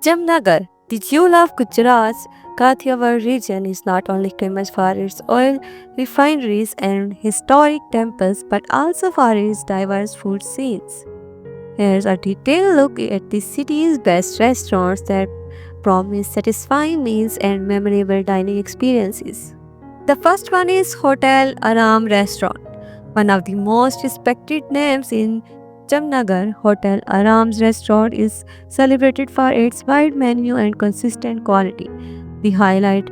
Jamnagar, the jewel of Gujarat's Kathiawar region, is not only famous for its oil refineries and historic temples but also for its diverse food scenes. Here's a detailed look at the city's best restaurants that promise satisfying meals and memorable dining experiences. The first one is Hotel Aram Restaurant, one of the most respected names in Jamnagar. Hotel Aram's restaurant is celebrated for its wide menu and consistent quality. The highlight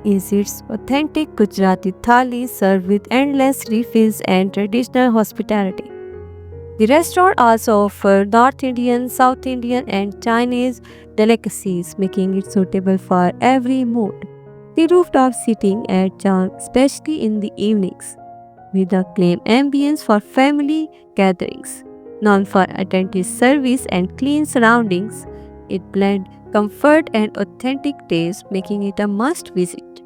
is its authentic Gujarati thali served with endless refills and traditional hospitality. The restaurant also offers North Indian, South Indian, and Chinese delicacies, making it suitable for every mood. The rooftop seating adds charm, especially in the evenings, with a claim ambience for family gatherings. Known for attentive service and clean surroundings, it blends comfort and authentic taste, making it a must visit.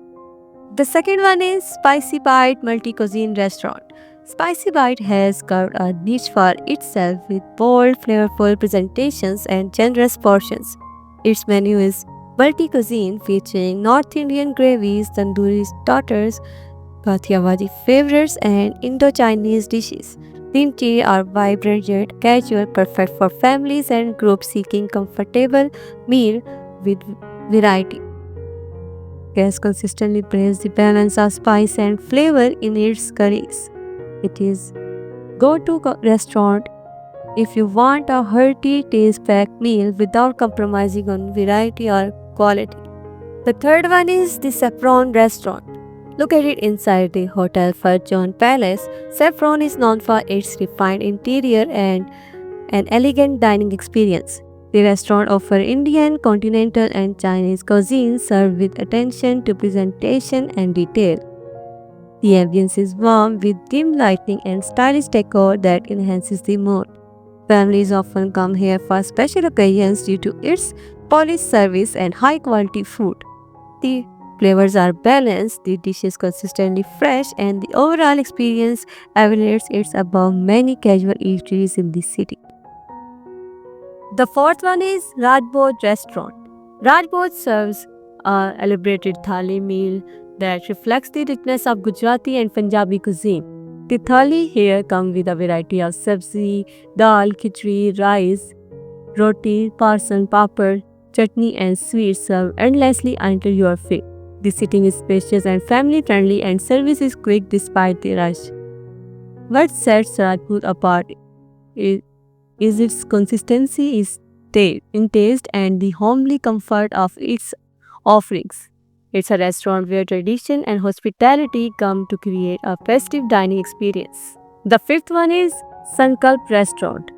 The second one is Spicy Bite Multi Cuisine Restaurant. Spicy Bite has carved a niche for itself with bold, flavorful presentations and generous portions. Its menu is multi cuisine featuring North Indian gravies, tandoori starters, Kathiawadi favorites, and Indo-Chinese dishes. The interior are vibrant yet casual, perfect for families and groups seeking comfortable meal with variety. Guests consistently praise the balance of spice and flavor in its curries. It is go-to restaurant if you want a hearty, taste-packed meal without compromising on variety or quality. The third one is the Saffron Restaurant. Located inside the Hotel Farjon Palace, Saffron is known for its refined interior and an elegant dining experience. The restaurant offers Indian, continental, and Chinese cuisine served with attention to presentation and detail. The ambience is warm with dim lighting and stylish decor that enhances the mood. Families often come here for special occasions due to its polished service and high quality food. The flavors are balanced, the dishes consistently fresh, and the overall experience elevates it above many casual eateries in the city. The fourth one is Rajbod Restaurant. Rajbod serves a elaborated thali meal that reflects the richness of Gujarati and Punjabi cuisine. The thali here comes with a variety of sabzi, dal, khichdi, rice, roti, parson, papad, chutney, and sweets served endlessly until you are full. The seating is spacious and family friendly, and service is quick despite the rush. What sets Rajput apart is its consistency in taste and the homely comfort of its offerings. It's a restaurant where tradition and hospitality come to create a festive dining experience. The fifth one is Sankalp Restaurant,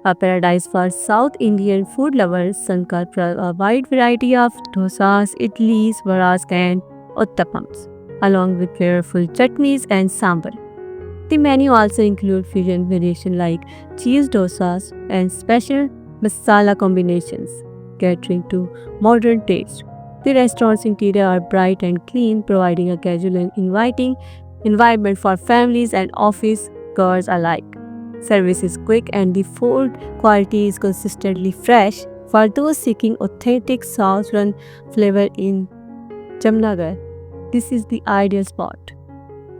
a paradise for South Indian food lovers. Sankalp has a wide variety of dosas, idlis, varas, and uttapams, along with flavorful chutneys and sambar. The menu also includes fusion variations like cheese dosas and special masala combinations, catering to modern taste. The restaurant's interior are bright and clean, providing a casual and inviting environment for families and office goers alike. Service is quick and the food quality is consistently fresh. For those seeking authentic southern flavor in Jamnagar, this is the ideal spot.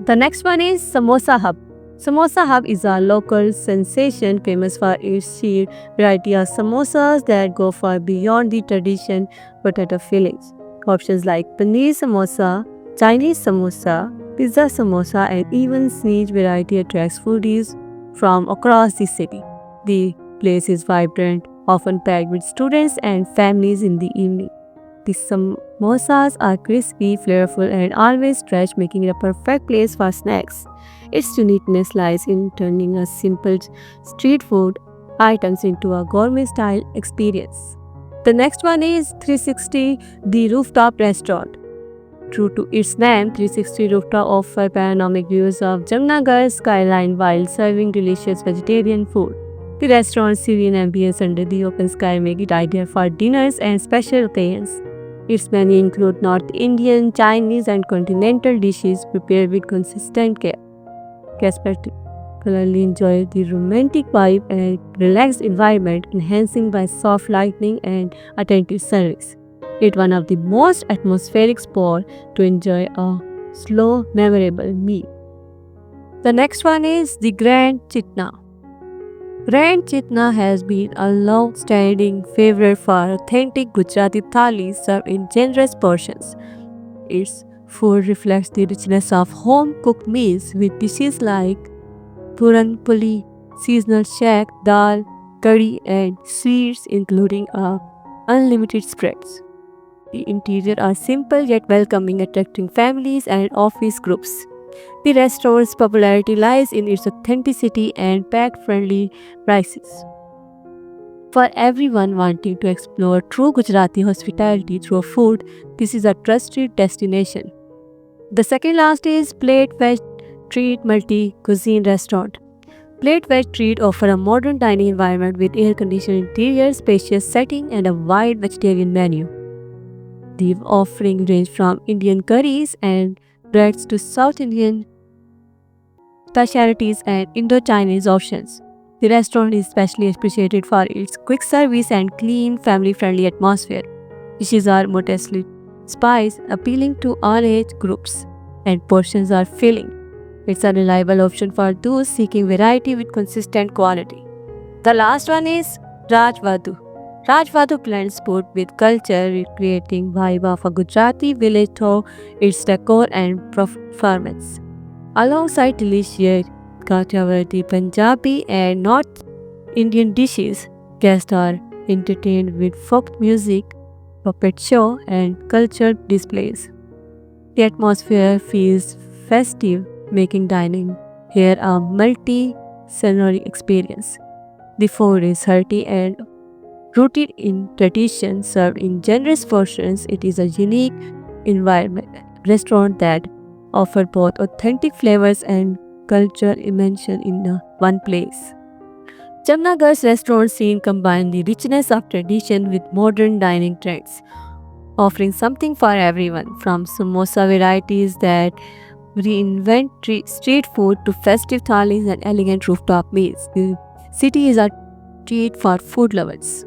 The next one is Samosa Hub. Samosa Hub is a local sensation famous for its sheer variety of samosas that go far beyond the tradition potato fillings. Options like paneer samosa, Chinese samosa, pizza samosa, and even sneeze variety attracts foodies from across the city. The place is vibrant, often packed with students and families in the evening. The samosas are crispy, flavorful, and always fresh, making it a perfect place for snacks. Its uniqueness lies in turning a simple street food items into a gourmet-style experience. The next one is 360 The Rooftop Restaurant. True to its name, 360 Rooftop offers panoramic views of Jamnagar's skyline while serving delicious vegetarian food. The restaurant's serene ambience under the open sky make it ideal for dinners and special occasions. Its menu includes North Indian, Chinese, and continental dishes prepared with consistent care. Guests particularly enjoy the romantic vibe and relaxed environment, enhancing by soft lighting and attentive service. It's one of the most atmospheric spots to enjoy a slow, memorable meal. The next one is the Grand Chitna. Grand Chitna has been a long-standing favorite for authentic Gujarati thalis served in generous portions. Its food reflects the richness of home-cooked meals with dishes like puran puli, seasonal shack, dal, curry, and sweets, including unlimited spreads. The interior are simple yet welcoming, attracting families and office groups. The restaurant's popularity lies in its authenticity and pet-friendly prices. For everyone wanting to explore true Gujarati hospitality through food, this is a trusted destination. The second last is Plate Veg Treat Multi Cuisine Restaurant. Plate Veg Treat offer a modern dining environment with air-conditioned interior, spacious setting, and a wide vegetarian menu. The offering range from Indian curries and breads to South Indian specialties and Indo-Chinese options. The restaurant is especially appreciated for its quick service and clean, family-friendly atmosphere. Dishes are modestly spiced, appealing to all age groups, and portions are filling. It's a reliable option for those seeking variety with consistent quality. The last one is Rajvadu. Rajvadu blends food with culture, recreating vibe of a Gujarati village through its decor and performance. Alongside delicious Kathiawadi, Punjabi, and North Indian dishes, guests are entertained with folk music, puppet show, and cultural displays. The atmosphere feels festive, making dining here a multi-sensory experience. The food is hearty and rooted in tradition, served in generous portions. It is a unique environment restaurant that offer both authentic flavors and cultural immersion in one place. Jamnagar's restaurant scene combines the richness of tradition with modern dining trends, offering something for everyone from samosa varieties that reinvent street food to festive thalis and elegant rooftop meals. The city is a treat for food lovers.